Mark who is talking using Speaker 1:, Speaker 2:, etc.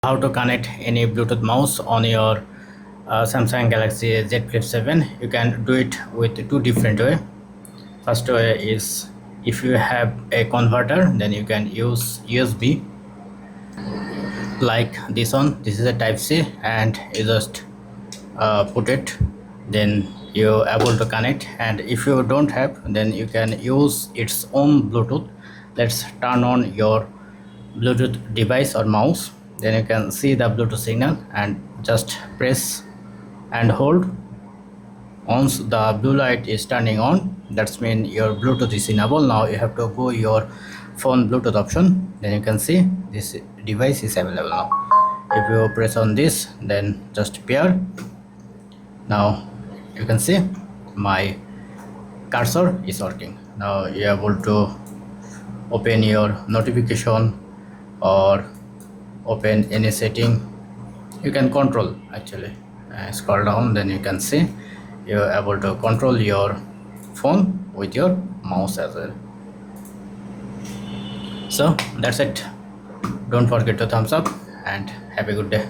Speaker 1: How to connect any Bluetooth mouse on your Samsung Galaxy Z Flip 7. You can do it with two different way. First way is, if you have a converter, then you can use USB like this one. This is a type C, and you just put it, then you're able to connect. And if you don't have, then you can use its own Bluetooth. Let's turn on your Bluetooth device or mouse, then you can see the Bluetooth signal, and just press and hold. Once the blue light is turning on, that's mean your Bluetooth is enabled. Now you have to go your phone Bluetooth option, then you can see this device is available now. If you press on this, then just pair. Now you can see my cursor is working. Now you're able to open your notification or open any setting. You can control actually. Scroll down, then you can see you're able to control your phone with your mouse as well. So that's it. Don't forget to thumbs up and have a good day.